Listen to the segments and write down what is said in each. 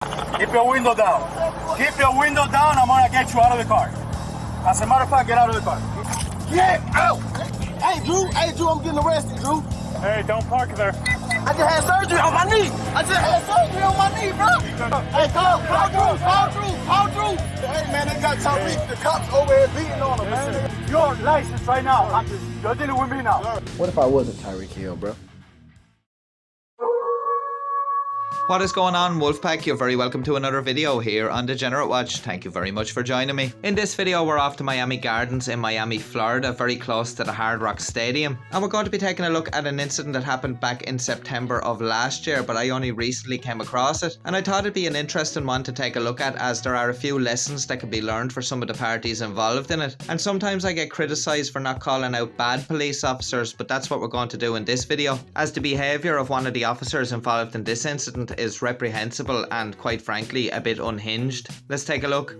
Keep your window down. Keep your window down. I'm gonna get you out of the car. As a matter of fact, get out of the car. Get out! Hey, Drew, I'm getting arrested, Drew. Hey, don't park there. I just had surgery on my knee. I just had surgery on my knee, bro. Hey, call Drew. Hey, man, they got Tyreek, the cops over here beating on him, man. Your license right now. You're dealing with me now. What if I wasn't Tyreek Hill, bro? What is going on, Wolfpack? You're very welcome to another video here on Degenerate Watch. Thank you very much for joining me. In this video, we're off to Miami Gardens in Miami, Florida, very close to the Hard Rock Stadium. And we're going to be taking a look at an incident that happened back in September of last year, but I only recently came across it. And I thought it'd be an interesting one to take a look at, as there are a few lessons that can be learned for some of the parties involved in it. And sometimes I get criticised for not calling out bad police officers, but that's what we're going to do in this video, as the behaviour of one of the officers involved in this incident is reprehensible and, quite frankly, a bit unhinged. Let's take a look.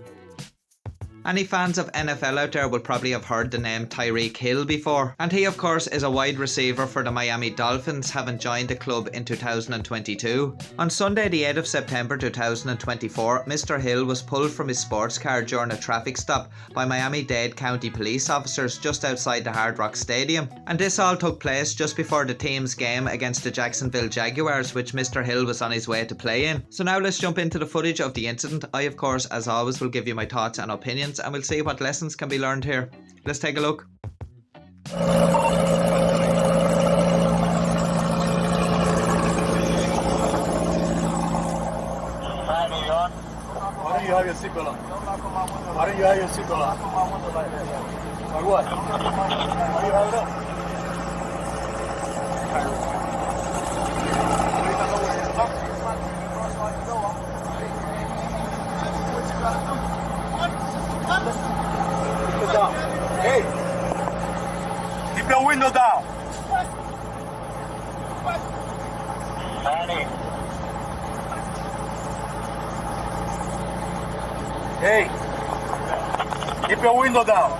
Any fans of NFL out there will probably have heard the name Tyreek Hill before, and he of course is a wide receiver for the Miami Dolphins, having joined the club in 2022. On Sunday the 8th of September 2024, Mr. Hill was pulled from his sports car during a traffic stop by Miami-Dade County police officers just outside the Hard Rock Stadium, and this all took place just before the team's game against the Jacksonville Jaguars, which Mr. Hill was on his way to play in. So now let's jump into the footage of the incident. I of course, as always, will give you my thoughts and opinions, and we'll see what lessons can be learned here. Let's take a look. Why don't you have your seatbelt on? Why don't you have your seatbelt on? Like what? Why do you have it up? Keep it down. Hey! Keep your window down. Annie. Hey! Keep your window down.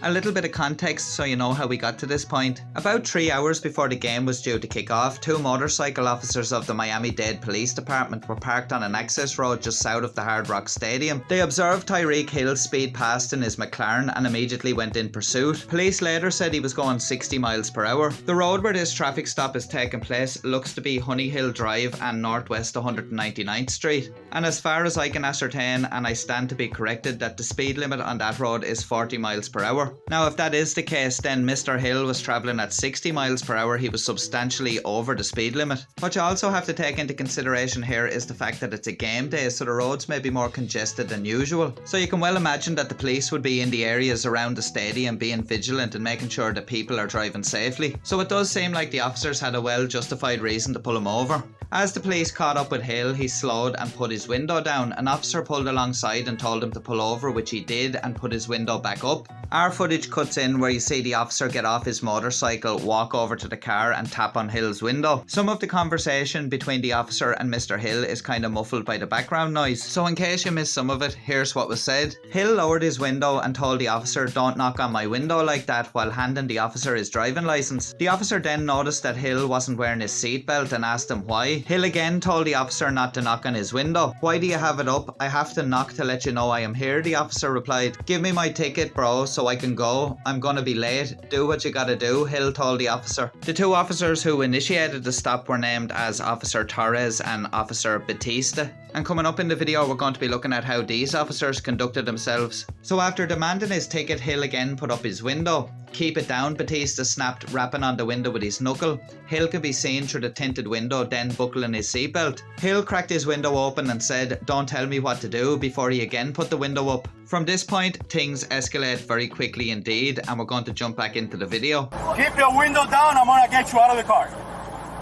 A little bit of context so you know how we got to this point. About 3 hours before the game was due to kick off, two motorcycle officers of the Miami-Dade Police Department were parked on an access road just south of the Hard Rock Stadium. They observed Tyreek Hill speed past in his McLaren and immediately went in pursuit. Police later said he was going 60 miles per hour. The road where this traffic stop is taking place looks to be Honey Hill Drive and Northwest 199th Street. And as far as I can ascertain, and I stand to be corrected, that the speed limit on that road is 40 miles per hour. Now, if that is the case, then Mr. Hill was travelling at 60 miles per hour. He was substantially over the speed limit. What you also have to take into consideration here is the fact that it's a game day, so the roads may be more congested than usual. So you can well imagine that the police would be in the areas around the stadium being vigilant and making sure that people are driving safely. So it does seem like the officers had a well justified reason to pull him over. As the police caught up with Hill, he slowed and put his window down. An officer pulled alongside and told him to pull over, which he did, and put his window back up. Our footage cuts in where you see the officer get off his motorcycle, walk over to the car and tap on Hill's window. Some of the conversation between the officer and Mr. Hill is kind of muffled by the background noise, so in case you missed some of it, here's what was said. Hill lowered his window and told the officer, "Don't knock on my window like that," while handing the officer his driving licence. The officer then noticed that Hill wasn't wearing his seatbelt and asked him why. Hill again told the officer not to knock on his window. "Why do you have it up? I have to knock to let you know I am here," the officer replied. "Give me my ticket, bro, so I can go. I'm gonna be late. Do what you gotta do," Hill told the officer. The two officers who initiated the stop were named as Officer Torres and Officer Batista. And coming up in the video, we're going to be looking at how these officers conducted themselves. So after demanding his ticket, Hill again put up his window. "Keep it down," Batista snapped, rapping on the window with his knuckle. Hill could be seen through the tinted window, then buckling his seatbelt. Hill cracked his window open and said, "Don't tell me what to do," before he again put the window up. From this point, things escalate very quickly indeed, and we're going to jump back into the video. Keep your window down. I'm gonna get you out of the car.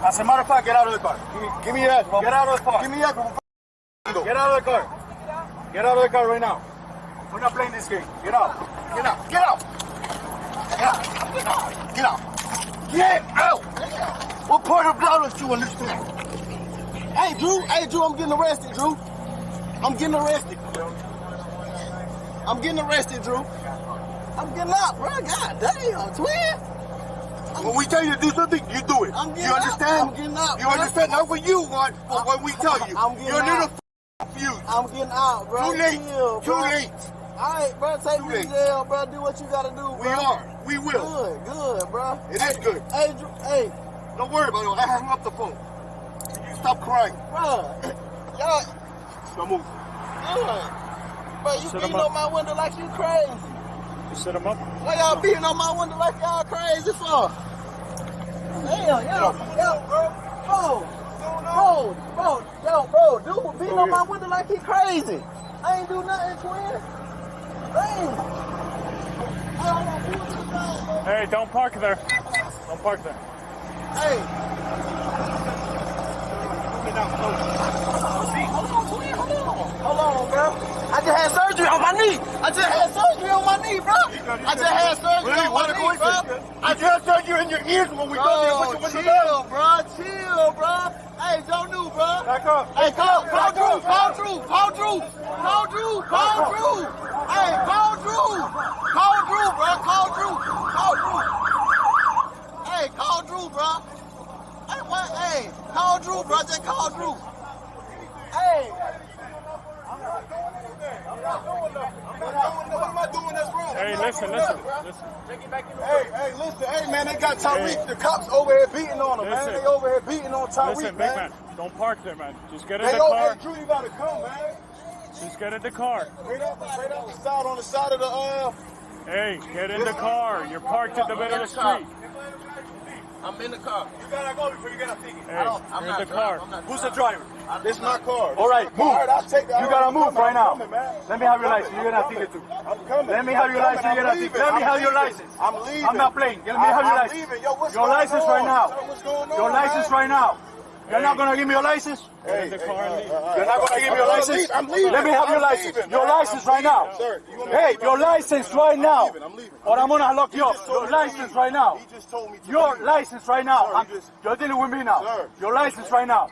As a matter of fact, get out of the car. Give me that, bro. Get out of the car. Give me that. Get out of the car. Get out of the car right now. We're not playing this game. Get out. Get out. Get out. Get out. Get out. Get out. What part of blood is you in this thing? Hey, Drew, I'm getting arrested, Drew. I'm getting arrested. Drew. I'm getting out, bro. God damn, twin. When we tell you to do something, you do it. I'm getting you understand? I'm getting out. You understand? Not for you, but when we tell you. I'm getting You're a little out. you. I'm getting out, bro. Too late. Chill, Too bro. late. Alright, bro, take Too me to late. jail, bro. Do what you gotta do, bro. We are. We will. Good, bro. It is good. Hey, Drew, hey, Don't worry about it. I hung up the phone. You stop crying. bro. Y'all, Don't move. Good. Bro, you Sit beating 'em up. on my window like you crazy. You set him up? Why y'all beating on my window like y'all crazy for? Damn, yo, bro, dude beating on my window like he crazy. I ain't do nothing, twin. Damn. Hey, don't park there. Don't park there. Hey. Hold on, bro. I just had surgery on my knee. bro. I just had surgery on my knee, bro. I just heard you in your ears when we Bro, chill, bro. Hey, don't do, bro. Back up. Hey, call Drew. Hey, call Drew, bro. Call Drew, Hey, call Drew, bro. Hey, what? Hey, call Drew, bro. Just call Drew. Hey. What am I doing that's wrong? Hey, listen. Hey, listen. Hey, man, they got Tyreek. The cops over here beating on him, man. Listen. They over here beating on Tyreek, Listen, big man. man, don't park there, man. Just get in Hey, the yo, car. hey, Drew, you gotta come, man. Just get in the car. Straight up the side, on the side of the, Hey, get in the car. You're parked in the middle of the street. I'm in the car. You gotta go before you get a ticket. Hey, you're in the car. Who's the driver? This is my car. All right, move. All right, I'll take that. You gotta move right now. I'm coming, man. Let me have your license. You're gonna have a ticket too. I'm coming. Let me have your license. You're gonna have a ticket. Let me have your license. I'm leaving. I'm not playing. Let me have your I'm license. leaving. Yo, what's Your going license on? right now. What's going on, Your license man? right now. You're not gonna give me your license? Get in the car and leave. You're not gonna give me your license? I'm leaving. Let me have your I'm license. leaving, Your man. license I'm right now. leaving, sir. You want me to Hey, leave? your license right now. I'm leaving. Or I'm gonna lock you He up. just told Your me to license leave. right now. He just told me to Your leave. license right now. Sir, he just- You're dealing with me now. Sir. Your license right now.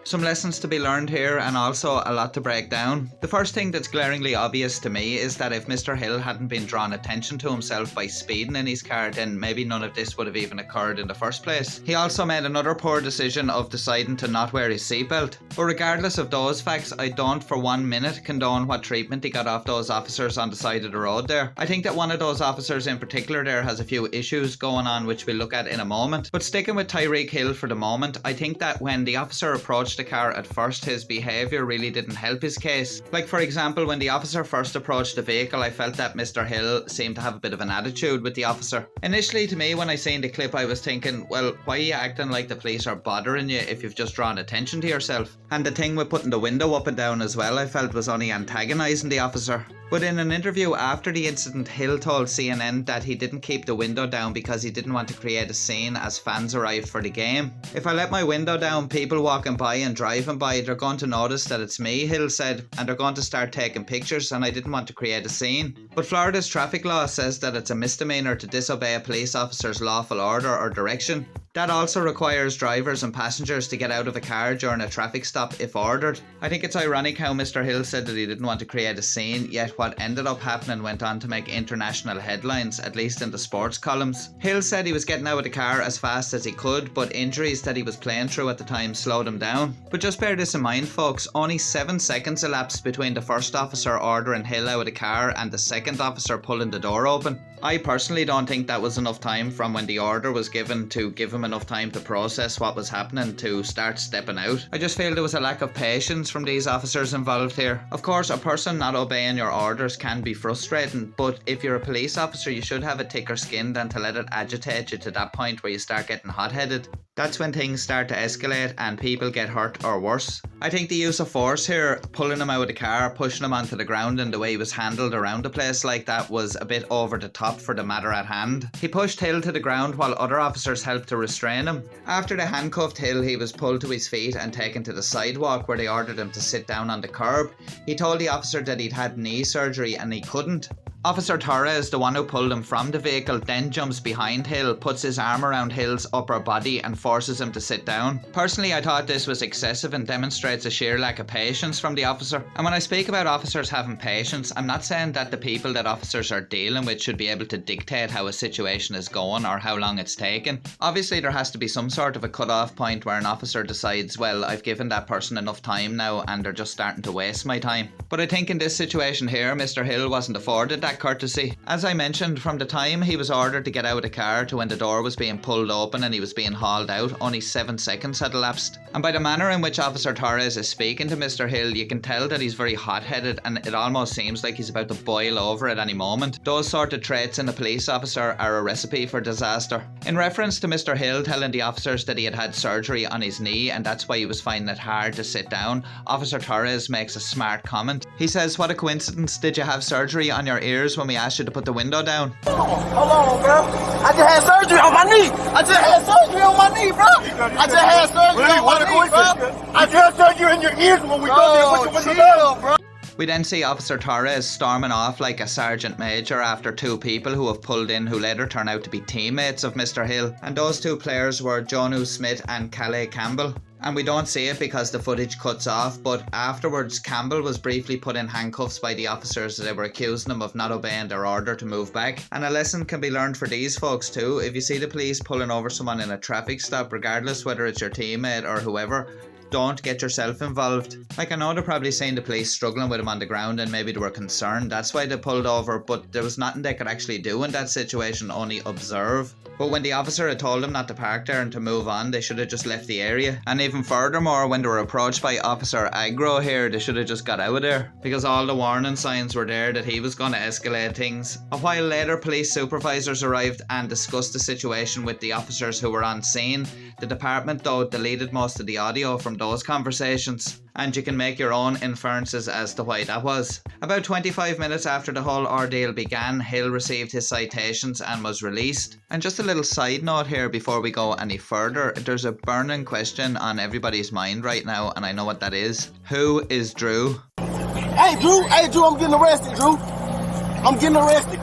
Some lessons to be learned here and also a lot to break down. The first thing that's glaringly obvious to me is that if Mr. Hill hadn't been drawn attention to himself by speeding in his car, then maybe none of this would have even occurred in the first place. He also made another poor decision of deciding to not wear his seatbelt. But regardless of those facts, I don't for 1 minute condone what treatment he got off those officers on the side of the road there. I think that one of those officers in particular there has a few issues going on which we'll look at in a moment. But sticking with Tyreek Hill for the moment, I think that when the officer approached the car at first, his behaviour really didn't help his case. Like for example, when the officer first approached the vehicle, I felt that Mr. Hill seemed to have a bit of an attitude with the officer. Initially to me, when I seen the clip, I was thinking, well, why are you acting like the police are bothering you if you've just drawn attention to yourself? And the thing with putting the window up and down as well, I felt was only antagonising the officer. But in an interview after the incident, Hill told CNN that he didn't keep the window down because he didn't want to create a scene as fans arrived for the game. If I let my window down, people walking by and driving by, they're going to notice that it's me, Hill said, and they're going to start taking pictures, and I didn't want to create a scene. But Florida's traffic law says that it's a misdemeanor to disobey a police officer's lawful order or direction. That also requires drivers and passengers to get out of a car during a traffic stop if ordered. I think it's ironic how Mr. Hill said that he didn't want to create a scene, yet what ended up happening went on to make international headlines, at least in the sports columns. Hill said he was getting out of the car as fast as he could, but injuries that he was playing through at the time slowed him down. But just bear this in mind, folks, only 7 seconds elapsed between the first officer ordering Hill out of the car and the second officer pulling the door open. I personally don't think that was enough time from when the order was given to give him enough time to process what was happening to start stepping out. I just feel there was a lack of patience from these officers involved here. Of course, a person not obeying your orders can be frustrating, but if you're a police officer, you should have a thicker skin than to let it agitate you to that point where you start getting hot-headed. That's when things start to escalate and people get hurt or worse. I think the use of force here, pulling him out of the car, pushing him onto the ground and the way he was handled around the place like that was a bit over the top for the matter at hand. He pushed Hill to the ground while other officers helped to restrain him. After they handcuffed Hill, he was pulled to his feet and taken to the sidewalk where they ordered him to sit down on the curb. He told the officer that he'd had knee surgery and he couldn't. Officer Torres, the one who pulled him from the vehicle, then jumps behind Hill, puts his arm around Hill's upper body and forces him to sit down. Personally, I thought this was excessive and demonstrates a sheer lack of patience from the officer. And when I speak about officers having patience, I'm not saying that the people that officers are dealing with should be able to dictate how a situation is going or how long it's taken. Obviously, there has to be some sort of a cut-off point where an officer decides, well, I've given that person enough time now and they're just starting to waste my time. But I think in this situation here, Mr. Hill wasn't afforded that courtesy. As I mentioned, from the time he was ordered to get out of the car to when the door was being pulled open and he was being hauled out, only 7 seconds had elapsed. And by the manner in which Officer Torres is speaking to Mr. Hill, you can tell that he's very hot-headed and it almost seems like he's about to boil over at any moment. Those sort of traits in a police officer are a recipe for disaster. In reference to Mr. Hill telling the officers that he had had surgery on his knee and that's why he was finding it hard to sit down, Officer Torres makes a smart comment. He says, "What a coincidence, did you have surgery on your ears when we asked you to put the window down?" Hold on, bro. I just had surgery on my knee. I just had surgery on my knee, bro. I just had surgery on my knee, bro. I just had surgery in your ears when we told you to put the window down, bro. We then see Officer Torres storming off like a sergeant major after two people who have pulled in who later turn out to be teammates of Mr. Hill. And those two players were Jonu Smith and Calais Campbell. And we don't see it because the footage cuts off, but afterwards Campbell was briefly put in handcuffs by the officers as they were accusing him of not obeying their order to move back. And a lesson can be learned for these folks too. If you see the police pulling over someone in a traffic stop, regardless whether it's your teammate or whoever, don't get yourself involved. Like, I know they're probably seeing the police struggling with him on the ground and maybe they were concerned, that's why they pulled over, but there was nothing they could actually do in that situation, only observe. But when the officer had told them not to park there and to move on, they should have just left the area. And even furthermore, when they were approached by Officer Agro here, they should have just got out of there, because all the warning signs were there that he was going to escalate things. A while later, police supervisors arrived and discussed the situation with the officers who were on scene. The department though deleted most of the audio from those conversations, and you can make your own inferences as to why that was. About 25 minutes after the whole ordeal began, Hill received his citations and was released. And just a little side note here before we go any further, there's a burning question on everybody's mind right now, and I know what that is. Who is Drew? Hey, Drew, I'm getting arrested, Drew. I'm getting arrested.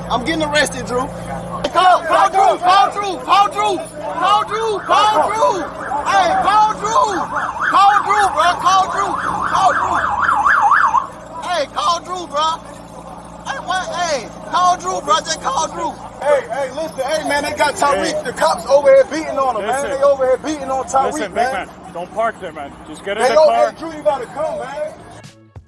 I'm getting arrested, Drew. Call Drew. Hey, call Drew, bro. Call Drew. Hey, call Drew, bro. Hey, what? Hey, call Drew, bro. Just call Drew. Hey, listen. Hey, man, they got Tyreek. The cops over here beating on him, man. They over here beating on Tyreek, Listen, man. big man, don't park there, man. Just get in the car. Hey, Drew, you gotta come, man.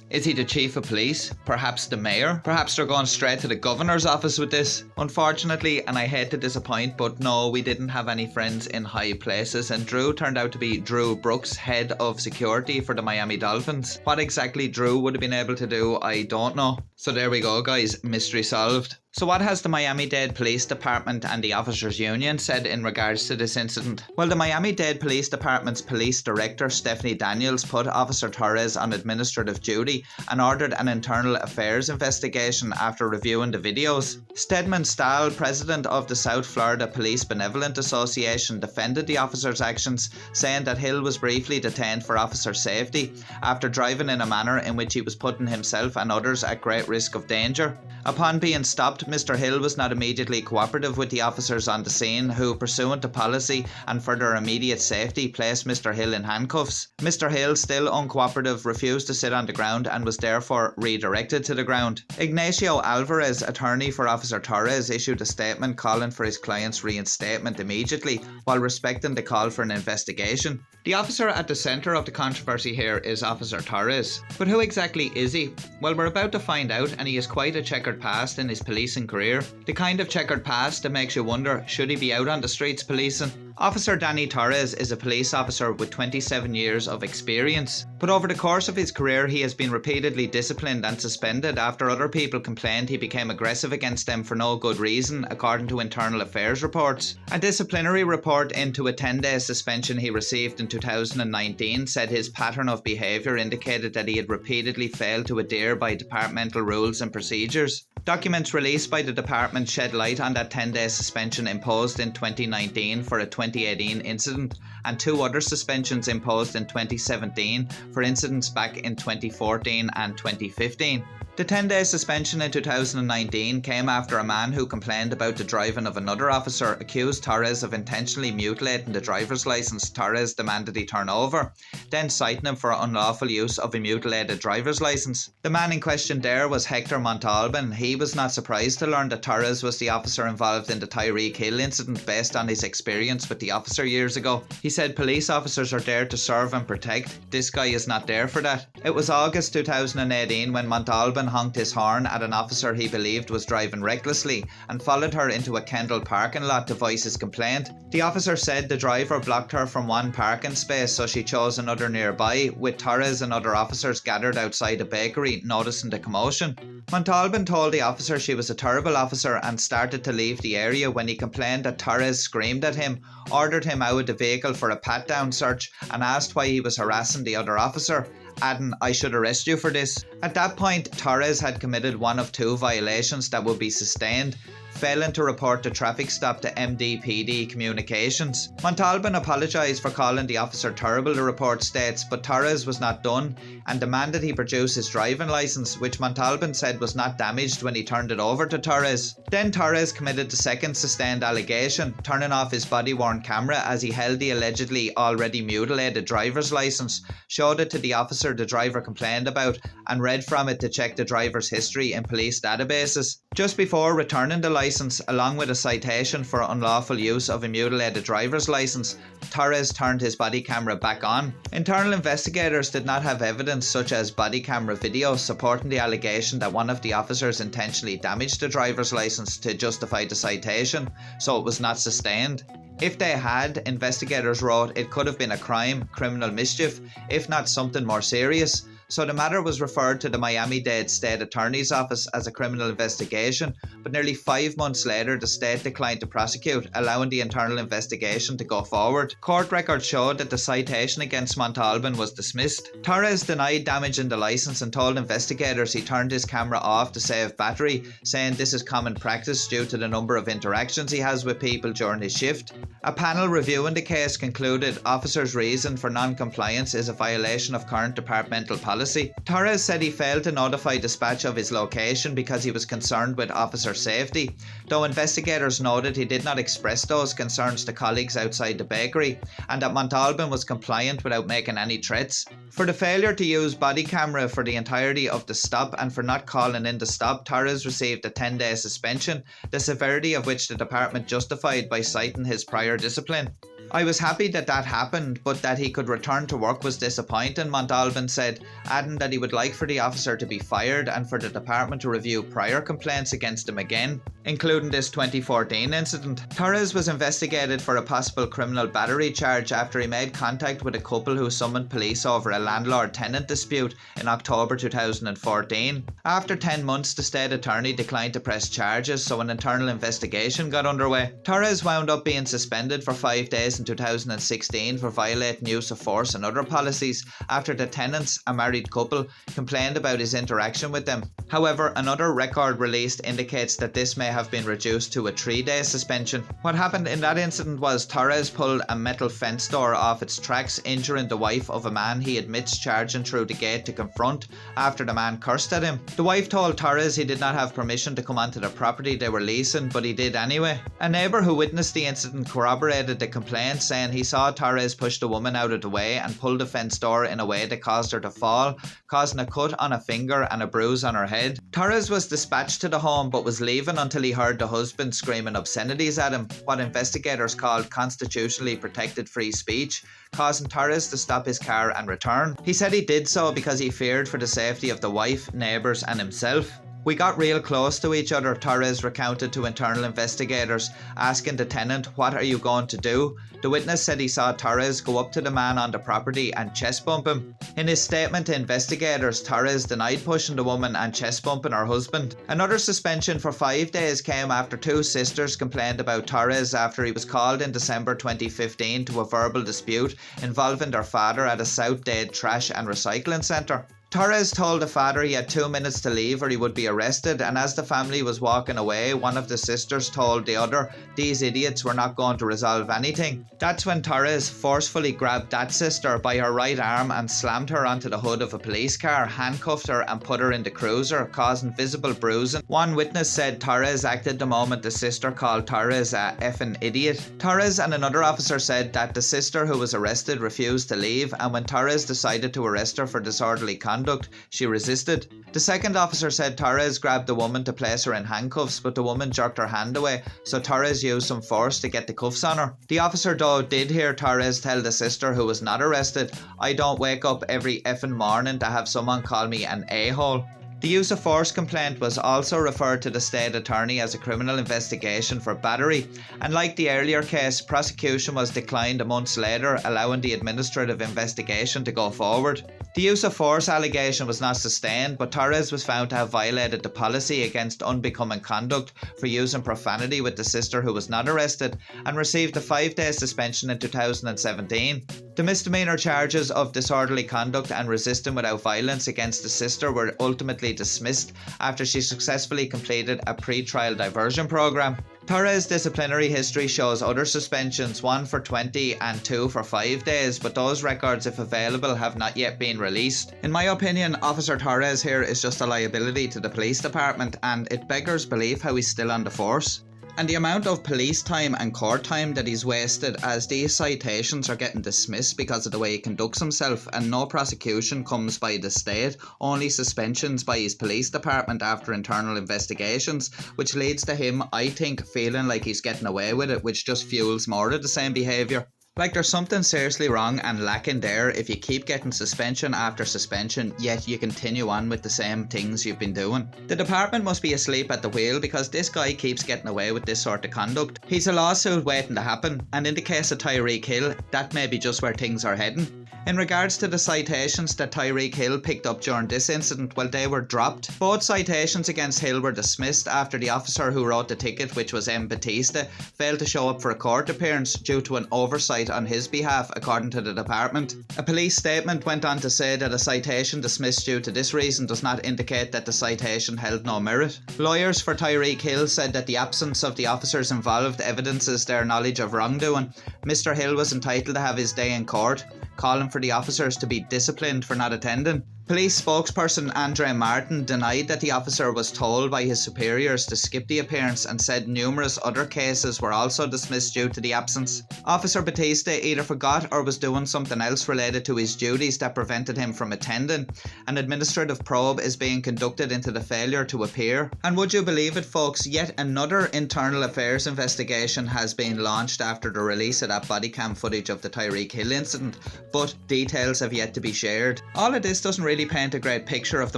Is he the chief of police? Perhaps the mayor? Perhaps they're going straight to the governor's office with this? Unfortunately, and I hate to disappoint, but no, we didn't have any friends in high places, and Drew turned out to be Drew Brooks, head of security for the Miami Dolphins. What exactly Drew would have been able to do, I don't know. So there we go, guys, mystery solved. So what has the Miami-Dade Police Department and the Officers Union said in regards to this incident? Well, the Miami-Dade Police Department's police director, Stephanie Daniels, put Officer Torres on administrative duty and ordered an internal affairs investigation after reviewing the videos. Stedman Stahl, president of the South Florida Police Benevolent Association, defended the officer's actions, saying that Hill was briefly detained for officer safety after driving in a manner in which he was putting himself and others at great risk of danger. Upon being stopped, Mr. Hill was not immediately cooperative with the officers on the scene, who, pursuant to policy and for their immediate safety, placed Mr. Hill in handcuffs. Mr. Hill, still uncooperative, refused to sit on the ground and was therefore redirected to the ground. Ignacio Alvarez, attorney for Officer Torres, issued a statement calling for his client's reinstatement immediately, while respecting the call for an investigation. The officer at the centre of the controversy here is Officer Torres. But who exactly is he? Well, we're about to find out, and he has quite a checkered past in his policing career. The kind of checkered past that makes you wonder, should he be out on the streets policing? Officer Danny Torres is a police officer with 27 years of experience. But over the course of his career, he has been repeatedly disciplined and suspended after other people complained he became aggressive against them for no good reason, according to internal affairs reports. A disciplinary report into a 10-day suspension he received in 2019 said his pattern of behaviour indicated that he had repeatedly failed to adhere by departmental rules and procedures. Documents released by the department shed light on that 10-day suspension imposed in 2019 for a 2018 incident, and two other suspensions imposed in 2017 for incidents back in 2014 and 2015. The 10-day suspension in 2019 came after a man who complained about the driving of another officer accused Torres of intentionally mutilating the driver's licence Torres demanded he turn over, then citing him for unlawful use of a mutilated driver's licence. The man in question there was Hector Montalban. He was not surprised to learn that Torres was the officer involved in the Tyreek Hill incident based on his experience with the officer years ago. He said police officers are there to serve and protect. This guy is not there for that. It was August 2018 when Montalban honked his horn at an officer he believed was driving recklessly and followed her into a Kendall parking lot to voice his complaint. The officer said the driver blocked her from one parking space, so she chose another nearby, with Torres and other officers gathered outside a bakery noticing the commotion. Montalban told the officer she was a terrible officer and started to leave the area when he complained that Torres screamed at him, ordered him out of the vehicle for a pat-down search and asked why he was harassing the other officer, adding, "I should arrest you for this." At that point, Torres had committed one of two violations that would be sustained: failing to report the traffic stop to MDPD Communications. Montalban apologised for calling the officer terrible, the report states, but Torres was not done and demanded he produce his driving licence, which Montalban said was not damaged when he turned it over to Torres. Then Torres committed the second sustained allegation, turning off his body-worn camera as he held the allegedly already mutilated driver's licence, showed it to the officer the driver complained about, and read from it to check the driver's history in police databases. Just before returning the licence, along with a citation for unlawful use of a mutilated driver's licence, Torres turned his body camera back on. Internal investigators did not have evidence such as body camera video supporting the allegation that one of the officers intentionally damaged the driver's licence to justify the citation, so it was not sustained. If they had, investigators wrote it could have been a crime, criminal mischief, if not something more serious. So the matter was referred to the Miami-Dade State Attorney's Office as a criminal investigation, but nearly 5 months later the state declined to prosecute, allowing the internal investigation to go forward. Court records showed that the citation against Montalban was dismissed. Torres denied damaging the licence and told investigators he turned his camera off to save battery, saying this is common practice due to the number of interactions he has with people during his shift. A panel reviewing the case concluded officers' reason for non-compliance is a violation of current departmental policy. Torres said he failed to notify dispatch of his location because he was concerned with officer safety, though investigators noted he did not express those concerns to colleagues outside the bakery, and that Montalban was compliant without making any threats. For the failure to use body camera for the entirety of the stop and for not calling in the stop, Torres received a 10-day suspension, the severity of which the department justified by citing his prior discipline. "I was happy that happened, but that he could return to work was disappointing," Montalban said, adding that he would like for the officer to be fired and for the department to review prior complaints against him again, including this 2014 incident. Torres was investigated for a possible criminal battery charge after he made contact with a couple who summoned police over a landlord-tenant dispute in October 2014. After 10 months, the state attorney declined to press charges, so an internal investigation got underway. Torres wound up being suspended for 5 days in 2016 for violating use of force and other policies after the tenants, a married couple, complained about his interaction with them. However, another record released indicates that this may have been reduced to a 3-day suspension. What happened in that incident was Torres pulled a metal fence door off its tracks, injuring the wife of a man he admits charging through the gate to confront after the man cursed at him. The wife told Torres he did not have permission to come onto the property they were leasing, but he did anyway. A neighbour who witnessed the incident corroborated the complaint, saying he saw Torres push the woman out of the way and pull the fence door in a way that caused her to fall, causing a cut on a finger and a bruise on her head. Torres was dispatched to the home but was leaving until he heard the husband screaming obscenities at him, what investigators called constitutionally protected free speech, causing Torres to stop his car and return. He said he did so because he feared for the safety of the wife, neighbours and himself. "We got real close to each other," Torres recounted to internal investigators, asking the tenant, "What are you going to do?" The witness said he saw Torres go up to the man on the property and chest bump him. In his statement to investigators, Torres denied pushing the woman and chest bumping her husband. Another suspension for 5 days came after two sisters complained about Torres after he was called in December 2015 to a verbal dispute involving their father at a South Dade trash and recycling centre. Torres told the father he had 2 minutes to leave or he would be arrested, and as the family was walking away, one of the sisters told the other these idiots were not going to resolve anything. That's when Torres forcefully grabbed that sister by her right arm and slammed her onto the hood of a police car, handcuffed her and put her in the cruiser, causing visible bruising. One witness said Torres acted the moment the sister called Torres a effing idiot. Torres and another officer said that the sister who was arrested refused to leave, and when Torres decided to arrest her for disorderly conduct, she resisted. The second officer said Torres grabbed the woman to place her in handcuffs, but the woman jerked her hand away, so Torres used some force to get the cuffs on her. The officer though did hear Torres tell the sister who was not arrested, "I don't wake up every effing morning to have someone call me an a-hole." The use of force complaint was also referred to the state attorney as a criminal investigation for battery, and like the earlier case, prosecution was declined a month later, allowing the administrative investigation to go forward. The use of force allegation was not sustained, but Torres was found to have violated the policy against unbecoming conduct for using profanity with the sister who was not arrested, and received a 5-day suspension in 2017. The misdemeanor charges of disorderly conduct and resisting without violence against the sister were ultimately dismissed after she successfully completed a pre-trial diversion program. Torres' disciplinary history shows other suspensions, 1 for 20 and 2 for 5 days, but those records, if available, have not yet been released. In my opinion, Officer Torres here is just a liability to the police department, and it beggars belief how he's still on the force. And the amount of police time and court time that he's wasted, as these citations are getting dismissed because of the way he conducts himself, and no prosecution comes by the state, only suspensions by his police department after internal investigations, which leads to him, I think, feeling like he's getting away with it, which just fuels more of the same behaviour. Like there's something seriously wrong and lacking there if you keep getting suspension after suspension, yet you continue on with the same things you've been doing. The department must be asleep at the wheel because this guy keeps getting away with this sort of conduct. He's a lawsuit waiting to happen, and in the case of Tyreek Hill, that may be just where things are heading. In regards to the citations that Tyreek Hill picked up during this incident, well, they were dropped. Both citations against Hill were dismissed after the officer who wrote the ticket, which was M. Batista, failed to show up for a court appearance due to an oversight on his behalf, according to the department. A police statement went on to say that a citation dismissed due to this reason does not indicate that the citation held no merit. Lawyers for Tyreek Hill said that the absence of the officers involved evidences their knowledge of wrongdoing. Mr. Hill was entitled to have his day in court, calling for the officers to be disciplined for not attending. Police spokesperson Andre Martin denied that the officer was told by his superiors to skip the appearance and said numerous other cases were also dismissed due to the absence. Officer Batista either forgot or was doing something else related to his duties that prevented him from attending. An administrative probe is being conducted into the failure to appear. And would you believe it, folks, yet another internal affairs investigation has been launched after the release of that body cam footage of the Tyreek Hill incident, but details have yet to be shared. All of this doesn't really paint a great picture of the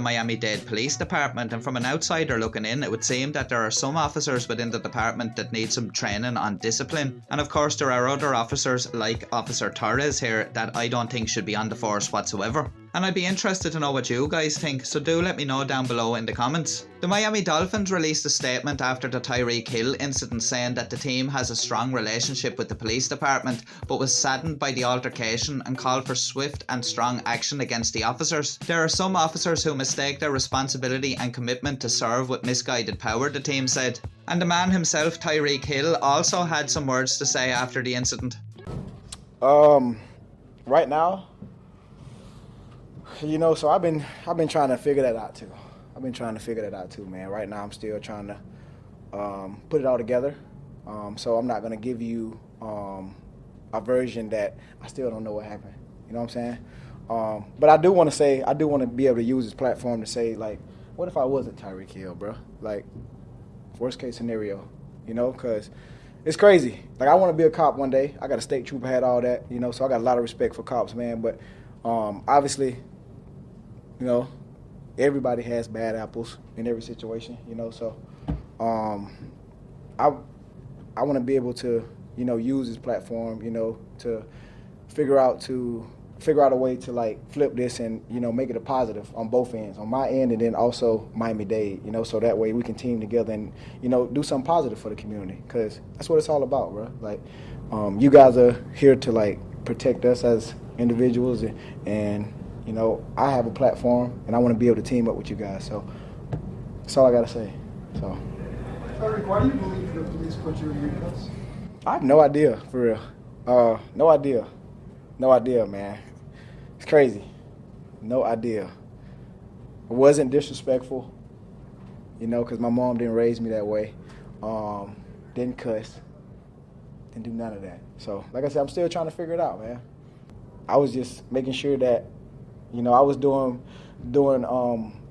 Miami-Dade Police Department, and from an outsider looking in, it would seem that there are some officers within the department that need some training on discipline, and of course there are other officers like Officer Torres here that I don't think should be on the force whatsoever. And I'd be interested to know what you guys think, so do let me know down below in the comments. The Miami Dolphins released a statement after the Tyreek Hill incident saying that the team has a strong relationship with the police department, but was saddened by the altercation and called for swift and strong action against the officers. There are some officers who mistake their responsibility and commitment to serve with misguided power, the team said. And the man himself, Tyreek Hill, also had some words to say after the incident. Right now, you know, so I've been trying to figure that out too. Man. Right now, I'm still trying to put it all together. So I'm not gonna give you a version that I still don't know what happened. You know what I'm saying? But I do want to be able to use this platform to say, like, what if I wasn't Tyreek Hill, bro? Like, worst case scenario, you know, because it's crazy. Like, I want to be a cop one day. I got a state trooper, had all that, you know, so I got a lot of respect for cops, man. But obviously, you know, everybody has bad apples in every situation, you know, so I want to be able to, you know, use this platform, you know, to figure out a way to, like, flip this and, you know, make it a positive on both ends, on my end and then also Miami-Dade, you know, so that way we can team together and, you know, do something positive for the community, because that's what it's all about, bro. Like, you guys are here to, like, protect us as individuals and you know, I have a platform, and I want to be able to team up with you guys. So that's all I got to say. So. Tyreek, why do you believe the police put you in handcuffs? I have no idea, for real. No idea. No idea, man. It's crazy. No idea. It wasn't disrespectful, you know, because my mom didn't raise me that way. Didn't cuss. Didn't do none of that. So, like I said, I'm still trying to figure it out, man. I was just making sure that, you know, I was doing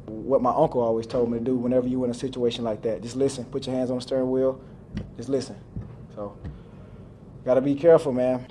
what my uncle always told me to do whenever you in a situation like that. Just listen. Put your hands on the steering wheel. Just listen. So, gotta be careful, man.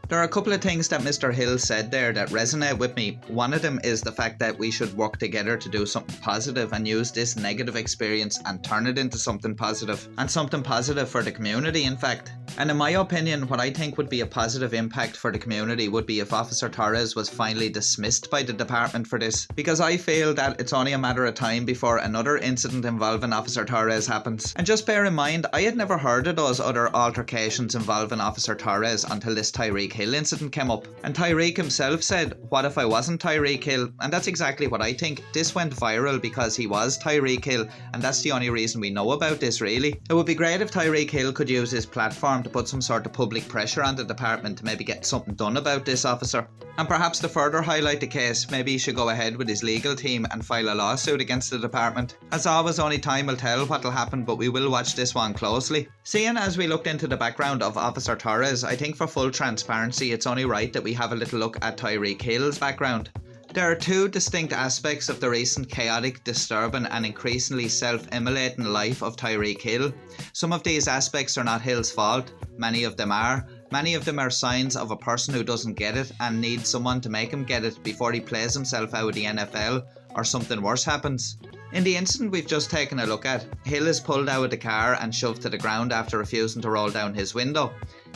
There are a couple of things that Mr. Hill said there that resonate with me. One of them is the fact that we should work together to do something positive and use this negative experience and turn it into something positive. And something positive for the community, in fact. And in my opinion, what I think would be a positive impact for the community would be if Officer Torres was finally dismissed by the department for this. Because I feel that it's only a matter of time before another incident involving Officer Torres happens. And just bear in mind, I had never heard of those other altercations involving Officer Torres until this Tyreek Hill incident came up. And Tyreek himself said, what if I wasn't Tyreek Hill? And that's exactly what I think. This went viral because he was Tyreek Hill, and that's the only reason we know about this, really. It would be great if Tyreek Hill could use his platform to put some sort of public pressure on the department to maybe get something done about this officer. And perhaps to further highlight the case, maybe he should go ahead with his legal team and file a lawsuit against the department. As always, only time will tell what will happen, but we will watch this one closely. Seeing as we looked into the background of Officer Torres, I think for full transparency it's only right that we have a little look at Tyreek Hill's background. There are two distinct aspects of the recent chaotic, disturbing and increasingly self-immolating life of Tyreek Hill. Some of these aspects are not Hill's fault, many of them are. Many of them are signs of a person who doesn't get it and needs someone to make him get it before he plays himself out of the NFL or something worse happens. In the incident we've just taken a look at, Hill is pulled out of the car and shoved to the ground after refusing to roll down his window.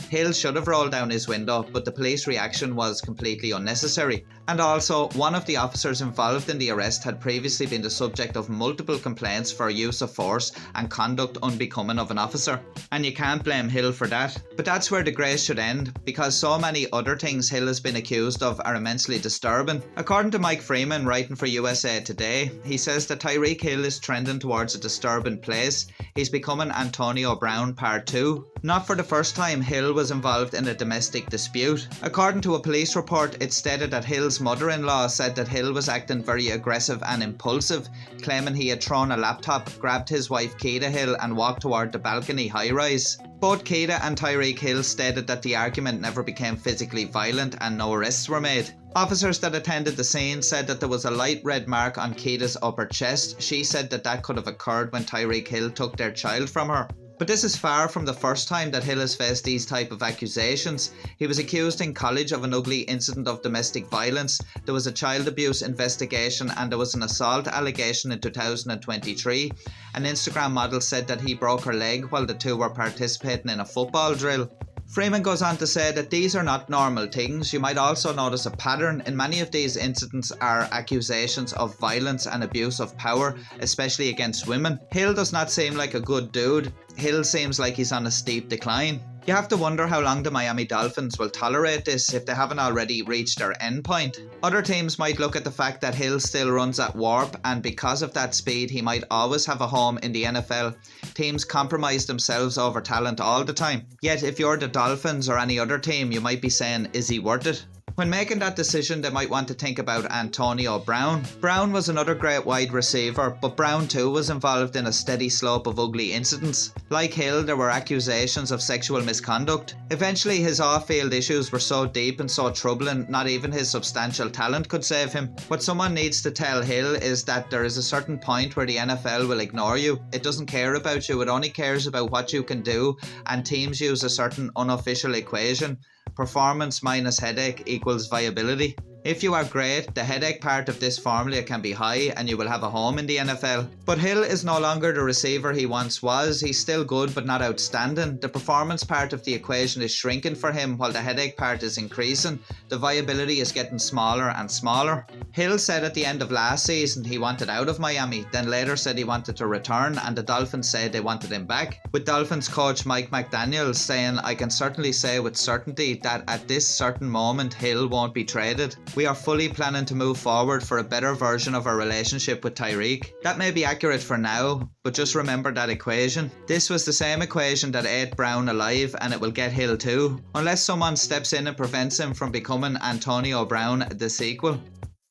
Hill should have rolled down his window, but the police reaction was completely unnecessary. And also, one of the officers involved in the arrest had previously been the subject of multiple complaints for use of force and conduct unbecoming of an officer. And you can't blame Hill for that. But that's where the grace should end, because so many other things Hill has been accused of are immensely disturbing. According to Mike Freeman, writing for USA Today, he says that Tyreek Hill is trending towards a disturbing place. He's becoming Antonio Brown Part 2. Not for the first time, Hill was involved in a domestic dispute. According to a police report, it stated that Hill's mother-in-law said that Hill was acting very aggressive and impulsive, claiming he had thrown a laptop, grabbed his wife Keita Hill and walked toward the balcony high-rise. Both Keita and Tyreek Hill stated that the argument never became physically violent and no arrests were made. Officers that attended the scene said that there was a light red mark on Keita's upper chest. She said that that could have occurred when Tyreek Hill took their child from her. But this is far from the first time that Hill has faced these type of accusations. He was accused in college of an ugly incident of domestic violence, there was a child abuse investigation, and there was an assault allegation in 2023. An Instagram model said that he broke her leg while the two were participating in a football drill. Freeman goes on to say that these are not normal things. You might also notice a pattern in many of these incidents are accusations of violence and abuse of power, especially against women. Hill does not seem like a good dude. Hill seems like he's on a steep decline. You have to wonder how long the Miami Dolphins will tolerate this if they haven't already reached their end point. Other teams might look at the fact that Hill still runs at warp, and because of that speed he might always have a home in the NFL. Teams compromise themselves over talent all the time. Yet if you're the Dolphins or any other team, you might be saying, is he worth it? When making that decision, they might want to think about Antonio Brown. Brown was another great wide receiver, but Brown too was involved in a steady slope of ugly incidents. Like Hill, there were accusations of sexual misconduct. Eventually, his off-field issues were so deep and so troubling, not even his substantial talent could save him. What someone needs to tell Hill is that there is a certain point where the NFL will ignore you. It doesn't care about you, it only cares about what you can do, and teams use a certain unofficial equation. Performance minus headache equals viability. If you are great, the headache part of this formula can be high and you will have a home in the NFL. But Hill is no longer the receiver he once was. He's still good but not outstanding. The performance part of the equation is shrinking for him while the headache part is increasing. The viability is getting smaller and smaller. Hill said at the end of last season he wanted out of Miami, then later said he wanted to return, and the Dolphins said they wanted him back. With Dolphins coach Mike McDaniel saying, I can certainly say with certainty that at this certain moment Hill won't be traded. We are fully planning to move forward for a better version of our relationship with Tyreek. That may be accurate for now, but just remember that equation. This was the same equation that ate Brown alive, and it will get Hill too, unless someone steps in and prevents him from becoming Antonio Brown the sequel.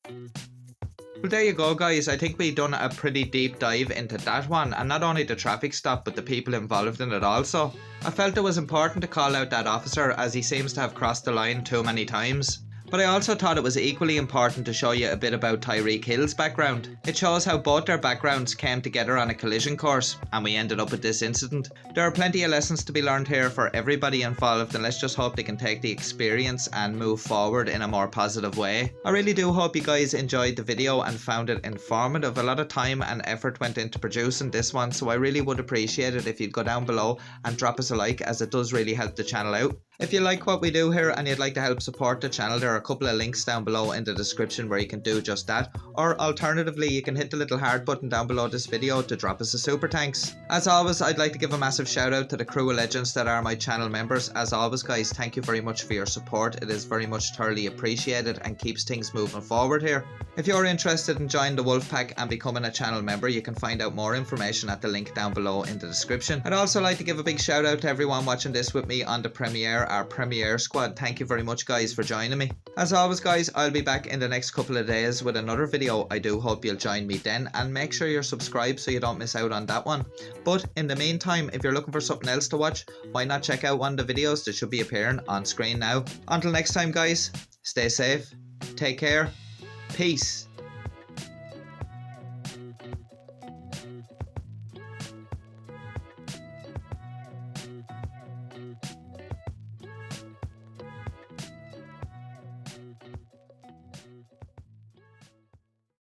Well, there you go, guys. I think we've done a pretty deep dive into that one, and not only the traffic stop but the people involved in it also. I felt it was important to call out that officer, as he seems to have crossed the line too many times. But I also thought it was equally important to show you a bit about Tyreek Hill's background. It shows how both their backgrounds came together on a collision course, and we ended up with this incident. There are plenty of lessons to be learned here for everybody involved, and let's just hope they can take the experience and move forward in a more positive way. I really do hope you guys enjoyed the video and found it informative. A lot of time and effort went into producing this one, so I really would appreciate it if you'd go down below and drop us a like, as it does really help the channel out. If you like what we do here and you'd like to help support the channel, there are a couple of links down below in the description where you can do just that, or alternatively you can hit the little heart button down below this video to drop us a super thanks. As always, I'd like to give a massive shout out to the crew of legends that are my channel members. As always, guys, thank you very much for your support. It is very much thoroughly appreciated and keeps things moving forward here. If you're interested in joining the Wolfpack and becoming a channel member, you can find out more information at the link down below in the description. I'd also like to give a big shout out to everyone watching this with me on the premiere, our premiere squad. Thank you very much, guys, for joining me. As always, guys, I'll be back in the next couple of days with another video. I do hope you'll join me then, and make sure you're subscribed so you don't miss out on that one. But in the meantime, if you're looking for something else to watch, why not check out one of the videos that should be appearing on screen now. Until next time, guys, stay safe, take care, peace.